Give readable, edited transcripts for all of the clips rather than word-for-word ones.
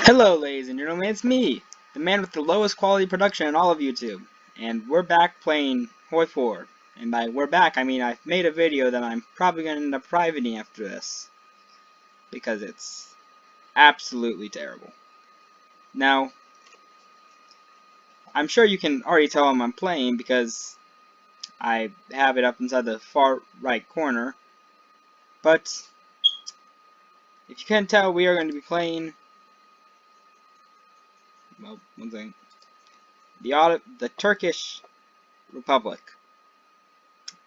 Hello ladies and gentlemen, it's me, the man with the lowest quality production in all of YouTube, and we're back playing HOI IV. And by we're back, I mean I've made a video that I'm probably going to end up privating after this, because it's absolutely terrible. Now, I'm sure you can already tell I'm playing because I have it up inside the far right corner, but if you can't tell, we are going to be playing, well, one thing, the Turkish Republic.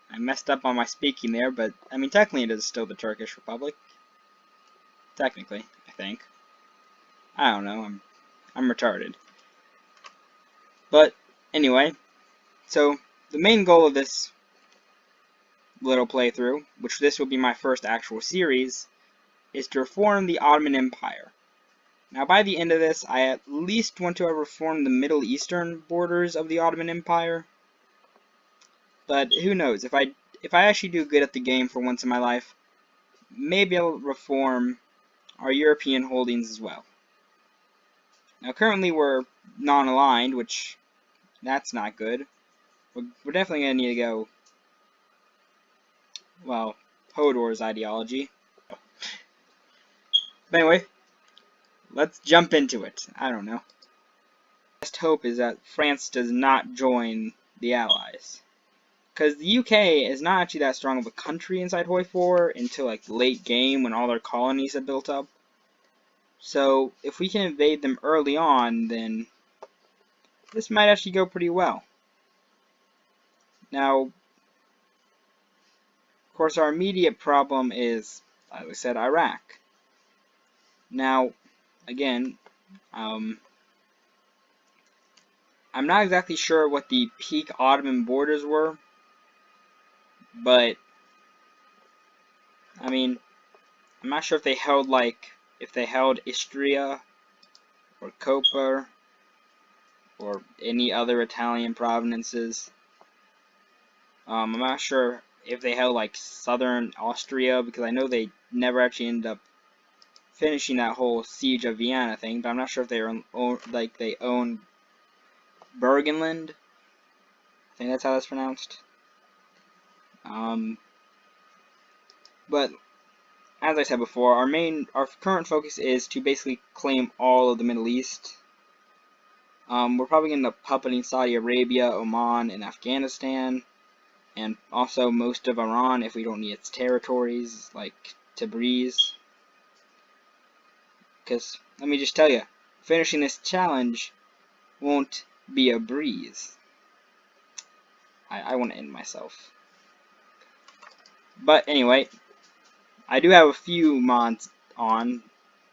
I messed up on my speaking there, but I mean technically it is still the Turkish Republic. Technically, I think. I don't know, I'm retarded. But anyway, so the main goal of this little playthrough, which this will be my first actual series, is to reform the Ottoman Empire. Now by the end of this, I at least want to have reformed the Middle Eastern borders of the Ottoman Empire. But who knows, if I actually do good at the game for once in my life, maybe I'll reform our European holdings as well. Now currently we're non-aligned, which that's not good. We're definitely going to need to go, well, Hodor's ideology. But anyway, let's jump into it. I don't know. Best hope is that France does not join the Allies. Because the UK is not actually that strong of a country inside HOI IV until like the late game when all their colonies have built up. So if we can invade them early on, then this might actually go pretty well. Now, of course, our immediate problem is, like I said, Iraq. Now, again, I'm not exactly sure what the peak Ottoman borders were, but I mean, I'm not sure if they held Istria or Koper or any other Italian provinces. I'm not sure if they held like southern Austria, because I know they never actually ended up finishing that whole siege of Vienna thing, but I'm not sure if they owned Burgenland. I think that's how that's pronounced. But as I said before, our current focus is to basically claim all of the Middle East. We're probably going to end up puppeting Saudi Arabia, Oman, and Afghanistan, and also most of Iran if we don't need its territories, like Tabriz. Because, let me just tell you, finishing this challenge won't be a breeze. I want to end myself. But anyway, I do have a few mods on,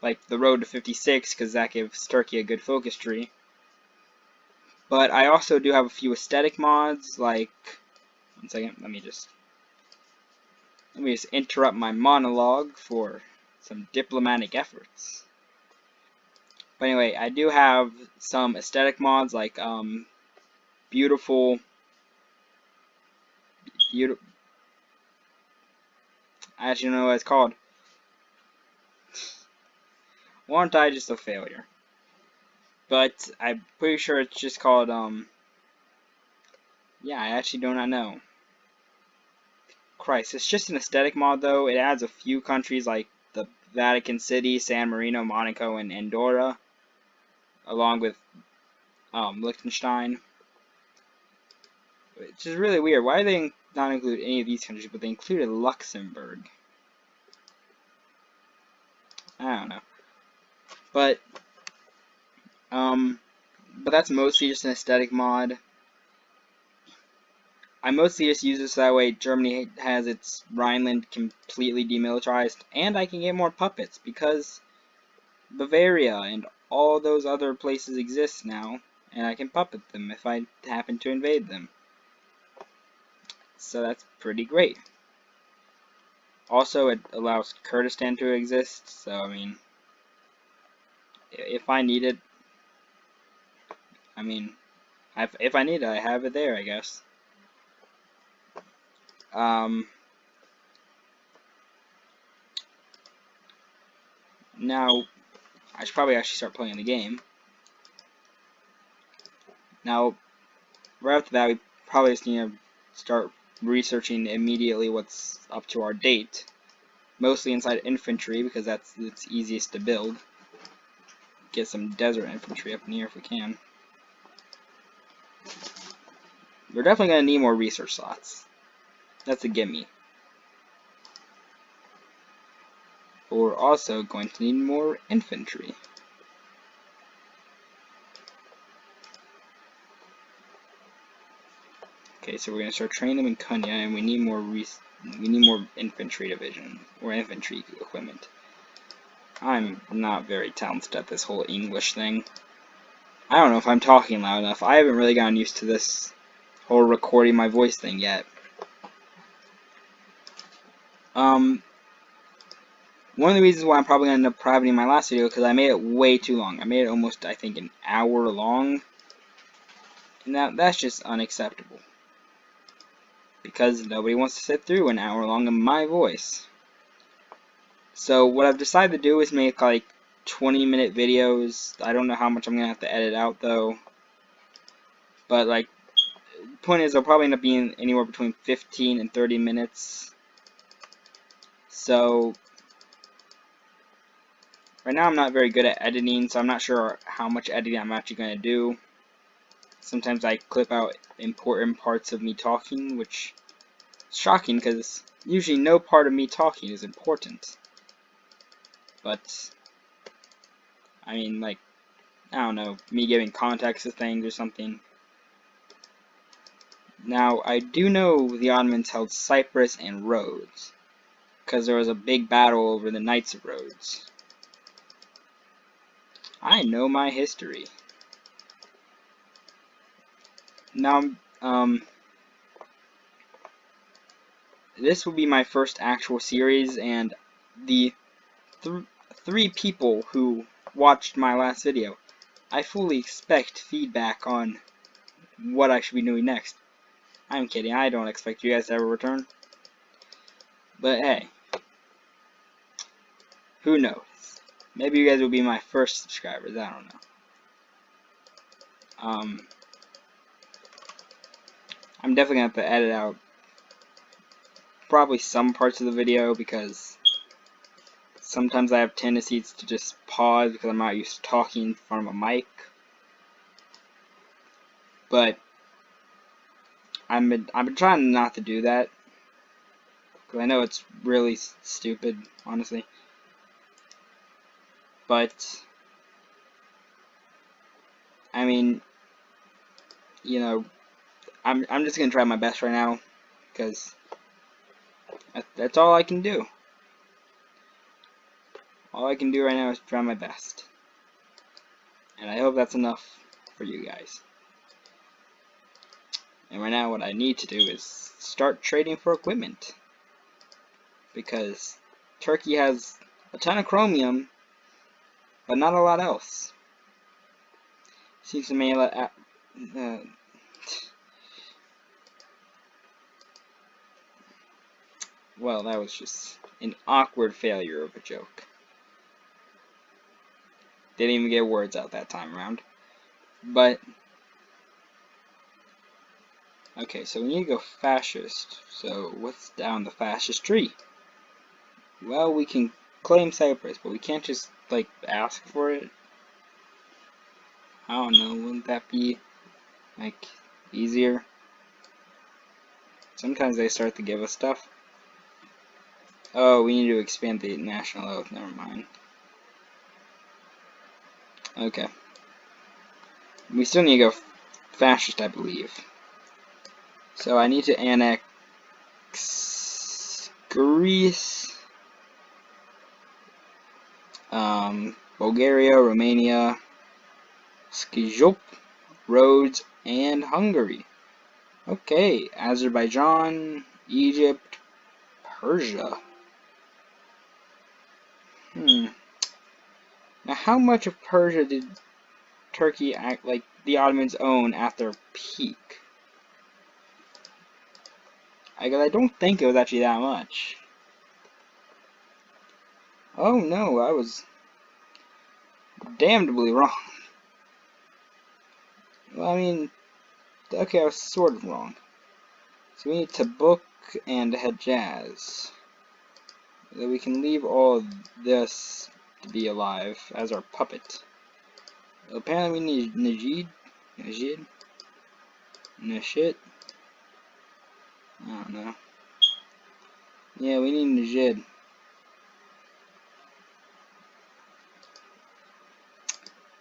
like the Road to 56, because that gives Turkey a good focus tree. But I also do have a few aesthetic mods, like, one second, let me just interrupt my monologue for some diplomatic efforts. But anyway, I do have some aesthetic mods, like, beautiful, I actually don't know what it's called. Aren't I just a failure? But I'm pretty sure it's just called, yeah, I actually do not know. Christ, it's just an aesthetic mod though. It adds a few countries like the Vatican City, San Marino, Monaco, and Andorra, along with Liechtenstein. Which is really weird. Why do they not include any of these countries, but they included Luxembourg? I don't know. But that's mostly just an aesthetic mod. I mostly just use this that way Germany has its Rhineland completely demilitarized, and I can get more puppets, because Bavaria and all those other places exist now, and I can puppet them if I happen to invade them. So that's pretty great. Also, it allows Kurdistan to exist, so I mean, if I need it, I mean, if I need it, I have it there, I guess. Now, I should probably actually start playing the game. Now, right off the bat, we probably just need to start researching immediately what's up to our date. Mostly inside infantry, because it's easiest to build. Get some desert infantry up in here if we can. We're definitely going to need more research slots. That's a gimme. But we're also going to need more infantry. Okay, so we're going to start training them in Konya, and we need more infantry division, or infantry equipment. I'm not very talented at this whole English thing. I don't know if I'm talking loud enough. I haven't really gotten used to this whole recording my voice thing yet. One of the reasons why I'm probably going to end up privating my last video, because I made it way too long. I made it almost, I think, an hour long. And that's just unacceptable. Because nobody wants to sit through an hour long of my voice. So what I've decided to do is make like 20-minute videos. I don't know how much I'm going to have to edit out though. But like, the point is they'll probably end up being anywhere between 15 and 30 minutes. So right now I'm not very good at editing, so I'm not sure how much editing I'm actually going to do. Sometimes I clip out important parts of me talking, which is shocking because usually no part of me talking is important. But, I mean, like, I don't know, me giving context to things or something. Now, I do know the Ottomans held Cyprus and Rhodes, because there was a big battle over the Knights of Rhodes. I know my history. Now, this will be my first actual series, and the three people who watched my last video, I fully expect feedback on what I should be doing next. I'm kidding, I don't expect you guys to ever return. But hey, who knows? Maybe you guys will be my first subscribers, I don't know. I'm definitely going to have to edit out probably some parts of the video because sometimes I have tendencies to just pause because I'm not used to talking in front of a mic. But I've been trying not to do that because I know it's really stupid, honestly. But I mean, you know, I'm just gonna try my best right now because that's all I can do. All I can do right now is try my best, and I hope that's enough for you guys. And right now what I need to do is start trading for equipment, because Turkey has a ton of chromium, but not a lot else. Seems to me that well, that was just an awkward failure of a joke. Didn't even get words out that time around. But okay, so we need to go fascist. So what's down the fascist tree? Well, we can claim Cyprus, but we can't just like ask for it. I don't know, wouldn't that be like easier? Sometimes they start to give us stuff. Oh, we need to expand the national oath, never mind. Okay. We still need to go fascist, I believe. So I need to annex Greece, Bulgaria, Romania, Skijop, Rhodes, and Hungary. Okay, Azerbaijan, Egypt, Persia. Now, how much of Persia did Turkey act like the Ottomans own at their peak? I don't think it was actually that much. Oh no, damnably wrong. Well, I mean, okay, I was sort of wrong. So we need Tabuk and Hejaz. That we can leave all of this to be alive as our puppet. Apparently we need Najid. Nashit. I don't know. Yeah, we need Najid.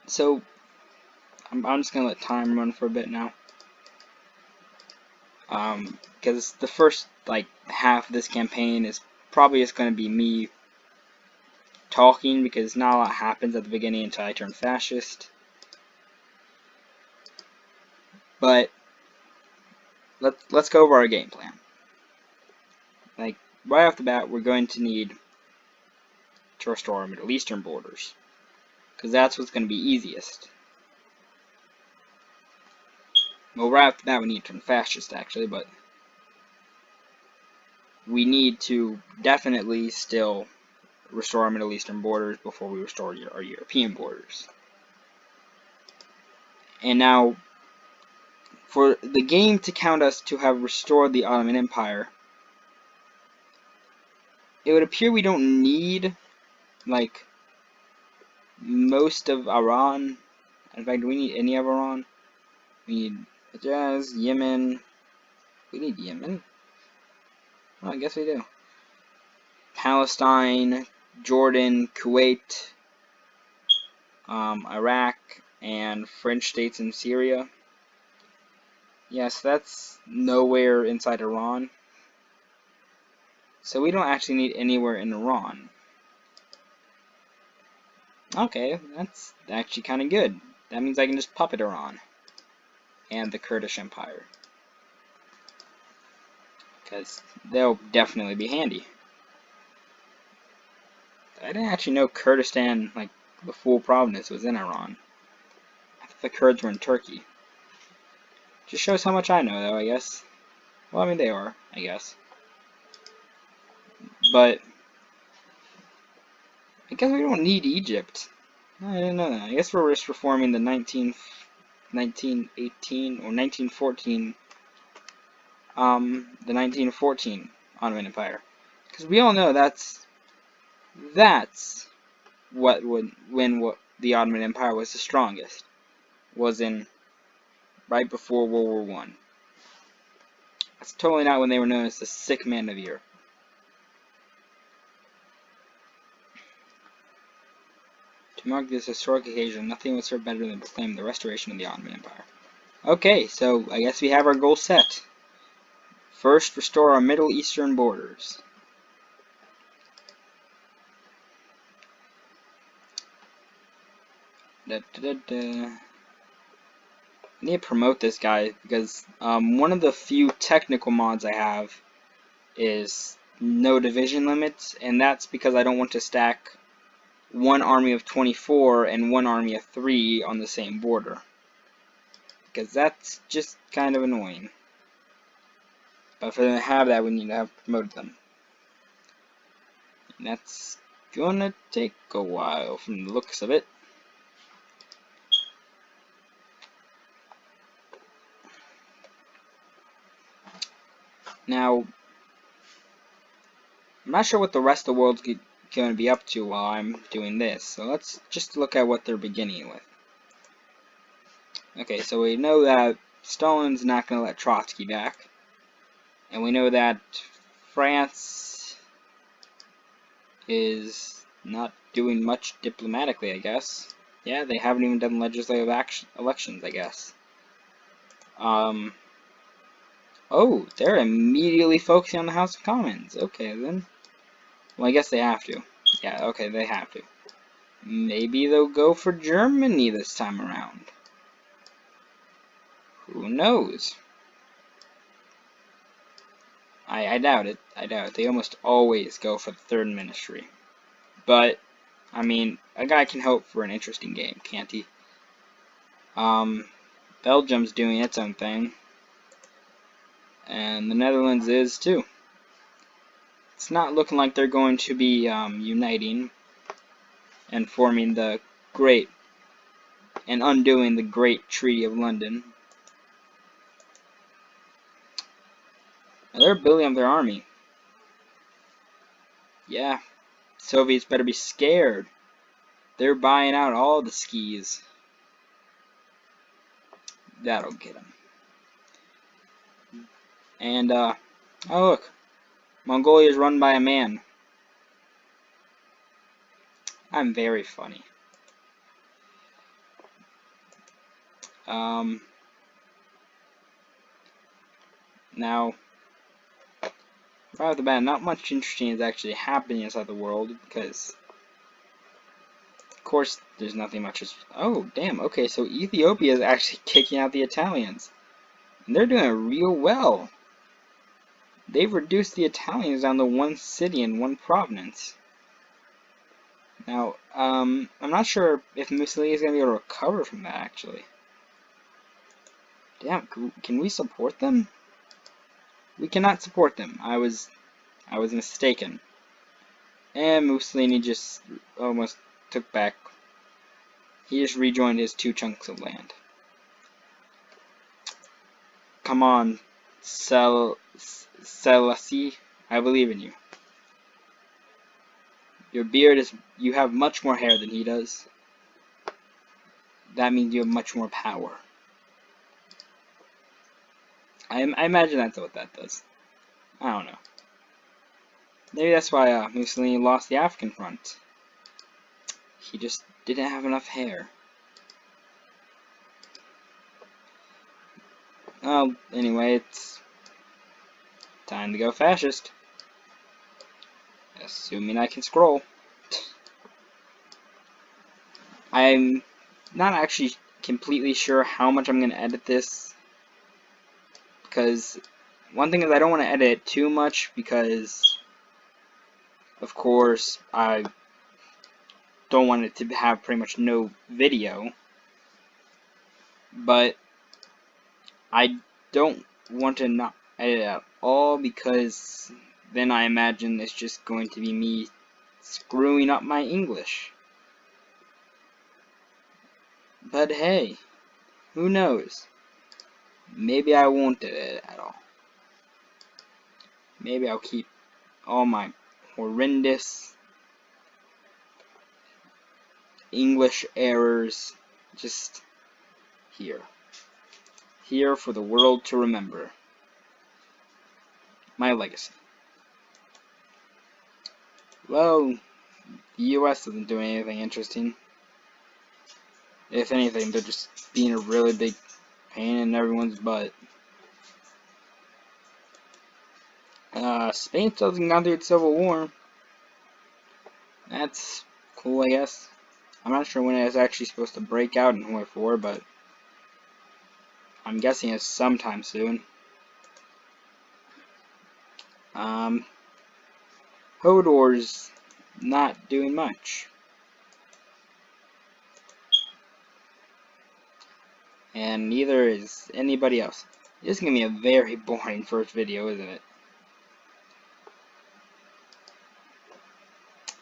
So I'm just gonna let time run for a bit now. Because the first like half of this campaign is probably just gonna be me talking, because not a lot happens at the beginning until I turn fascist. But let's go over our game plan. Like right off the bat, we're going to need to restore our Middle Eastern borders, because that's what's going to be easiest. Well, right off the bat, we need to turn fascist actually, but we need to definitely still restore our Middle Eastern borders before we restore our European borders. And now, for the game to count us to have restored the Ottoman Empire, it would appear we don't need, like, most of Iran. In fact, do we need any of Iran? We need Hejaz, Yemen. We need Yemen? Well, I guess we do. Palestine, Jordan, Kuwait, Iraq, and French states in Syria. Yes, that's nowhere inside Iran. So we don't actually need anywhere in Iran. Okay, that's actually kind of good. That means I can just puppet Iran and the Kurdish Empire, because they'll definitely be handy. I didn't actually know Kurdistan, like the full province, was in Iran. I thought the Kurds were in Turkey. Just shows how much I know, though, I guess. Well, I mean, they are, I guess. But I guess we don't need Egypt. I didn't know that. I guess we're just reforming the 1918 or 1914, the 1914 Ottoman Empire, because we all know that's what the Ottoman Empire was the strongest, was in right before World War I. That's totally not when they were known as the sick man of Europe. To mark this historic occasion, nothing would serve better than proclaim the restoration of the Ottoman Empire. Okay, so I guess we have our goal set. First, restore our Middle Eastern borders. I need to promote this guy, because one of the few technical mods I have is no division limits, and that's because I don't want to stack one army of 24 and one army of 3 on the same border, because that's just kind of annoying. But for them to have that, we need to have promoted them, and that's gonna take a while from the looks of it. Now, I'm not sure what the rest of the world's going to be up to while I'm doing this, so let's just look at what they're beginning with. Okay, so we know that Stalin's not going to let Trotsky back, and we know that France is not doing much diplomatically, I guess. Yeah, they haven't even done legislative elections, I guess. Oh, they're immediately focusing on the House of Commons. Okay, then. Well, I guess they have to. Yeah, okay, they have to. Maybe they'll go for Germany this time around. Who knows? I doubt it. I doubt it. They almost always go for the third ministry. But, I mean, a guy can hope for an interesting game, can't he? Belgium's doing its own thing. And the Netherlands is too. It's not looking like they're going to be uniting and forming the great and undoing the Great Treaty of London. Now they're building up their army. Yeah, Soviets better be scared. They're buying out all the skis. That'll get them. And, oh look, Mongolia is run by a man. I'm very funny. Now, right off the bat, not much interesting is actually happening inside the world, because, of course, there's nothing much. Oh, damn, okay, so Ethiopia is actually kicking out the Italians. And they're doing real well. They've reduced the Italians down to one city and one province. Now, I'm not sure if Mussolini is going to be able to recover from that, actually. Damn, can we support them? We cannot support them. I was mistaken. And Mussolini just almost took back. He just rejoined his 2 chunks of land. Come on, Selassie, I believe in you. Your beard is, you have much more hair than he does. That means you have much more power. I imagine that's what that does. I don't know. Maybe that's why Mussolini lost the African front. He just didn't have enough hair. Well, anyway, it's time to go fascist. Assuming I can scroll. I'm not actually completely sure how much I'm going to edit this. Because one thing is I don't want to edit it too much because, of course, I don't want it to have pretty much no video. But I don't want to not edit it at all because then I imagine it's just going to be me screwing up my English. But hey, who knows? Maybe I won't edit it at all. Maybe I'll keep all my horrendous English errors just here. Here for the world to remember. My legacy. Well, the US isn't doing anything interesting. If anything, they're just being a really big pain in everyone's butt. Spain still hasn't gone through its civil war. That's cool, I guess. I'm not sure when it's actually supposed to break out in HOI IV, but I'm guessing it's sometime soon. Hodor's not doing much. And neither is anybody else. This is going to be a very boring first video, isn't it?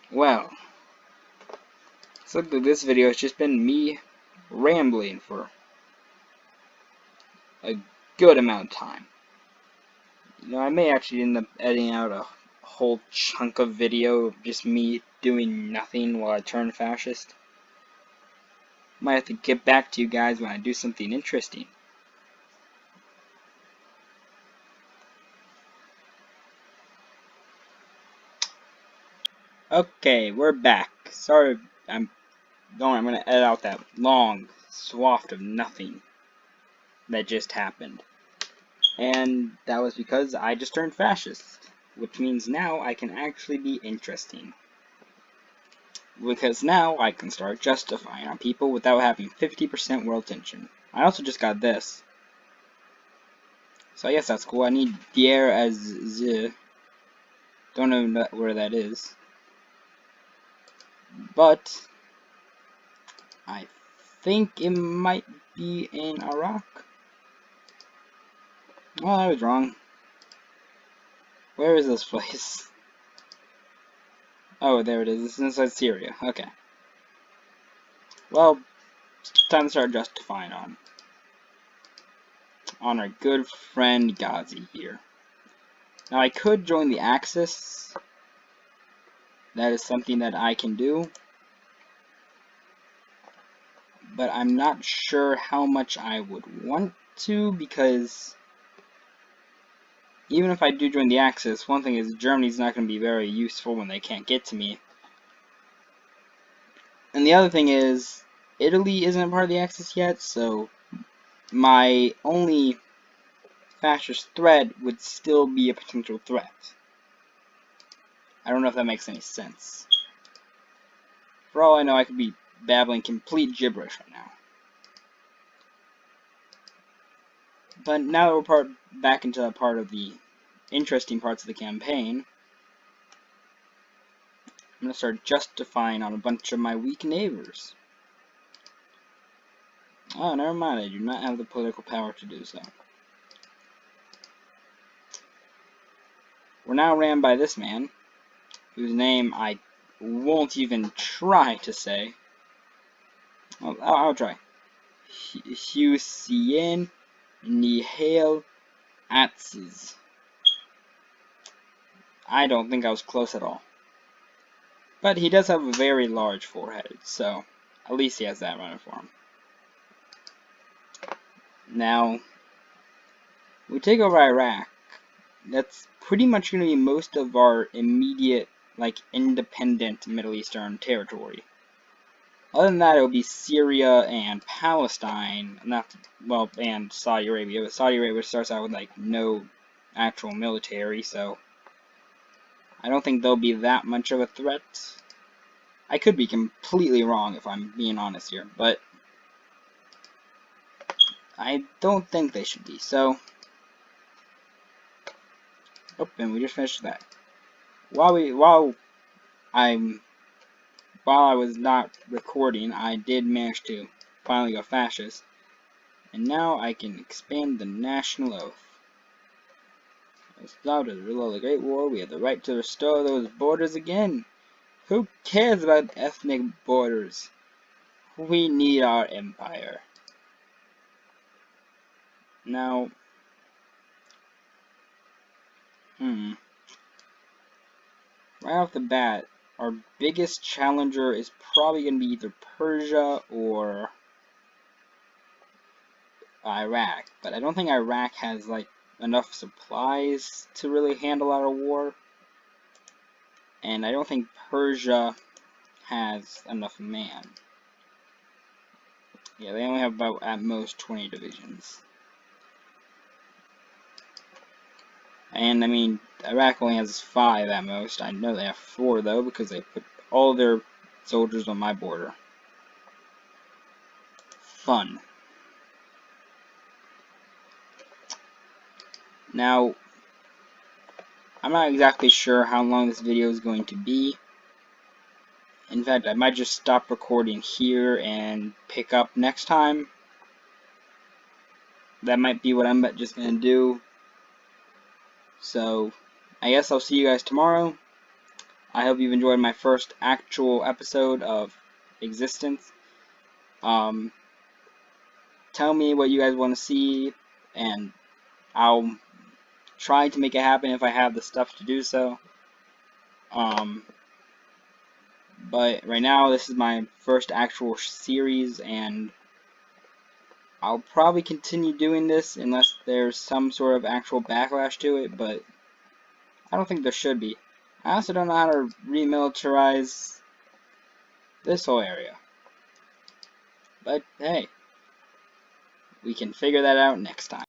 Well, looks like this video has just been me rambling for a good amount of time. You know, I may actually end up editing out a whole chunk of video of just me doing nothing while I turn fascist. Might have to get back to you guys when I do something interesting. Okay, we're back. Sorry, I'm gonna edit out that long swath of nothing that just happened. And that was because I just turned fascist, which means now I can actually be interesting. Because now I can start justifying on people without having 50% world tension. I also just got this. So I guess that's cool. I need Dier as Z. Don't know where that is. But I think it might be in Iraq. Oh, I was wrong. Where is this place? Oh, there it is. It's inside Syria. Okay. Well, it's time to start justifying on our good friend Ghazi here. Now I could join the Axis. That is something that I can do. But I'm not sure how much I would want to, because even if I do join the Axis, one thing is Germany's not going to be very useful when they can't get to me. And the other thing is, Italy isn't part of the Axis yet, so my only fascist threat would still be a potential threat. I don't know if that makes any sense. For all I know, I could be babbling complete gibberish right now. But now that we're back into part of the interesting parts of the campaign, I'm going to start justifying on a bunch of my weak neighbors. Oh, never mind, I do not have the political power to do so. We're now ran by this man, whose name I won't even try to say. Well, I'll try. Hussein Nihal Atsiz. I don't think I was close at all. But he does have a very large forehead, so at least he has that running for him. Now, we take over Iraq. That's pretty much going to be most of our immediate, independent Middle Eastern territory. Other than that, it will be Syria and Palestine, and Saudi Arabia. But Saudi Arabia starts out with, no actual military, so I don't think they'll be that much of a threat. I could be completely wrong if I'm being honest here, but I don't think they should be, so... Oh, and we just finished that. While I was not recording, I did manage to finally go fascist. And now I can expand the national oath. As loud as the rule of the Great War, we have the right to restore those borders again. Who cares about ethnic borders? We need our empire. Now, right off the bat, our biggest challenger is probably going to be either Persia or Iraq. But I don't think Iraq has, enough supplies to really handle our war. And I don't think Persia has enough man. Yeah, they only have about, at most, 20 divisions. And, I mean, Iraq only has 5 at most. I know they have 4, though, because they put all their soldiers on my border. Fun. Now, I'm not exactly sure how long this video is going to be. In fact, I might just stop recording here and pick up next time. That might be what I'm just going to do. So, I guess I'll see you guys tomorrow. I hope you've enjoyed my first actual episode of Existence. Tell me what you guys want to see, and I'll try to make it happen if I have the stuff to do so. But right now, this is my first actual series, and I'll probably continue doing this unless there's some sort of actual backlash to it, but I don't think there should be. I also don't know how to remilitarize this whole area. But hey, we can figure that out next time.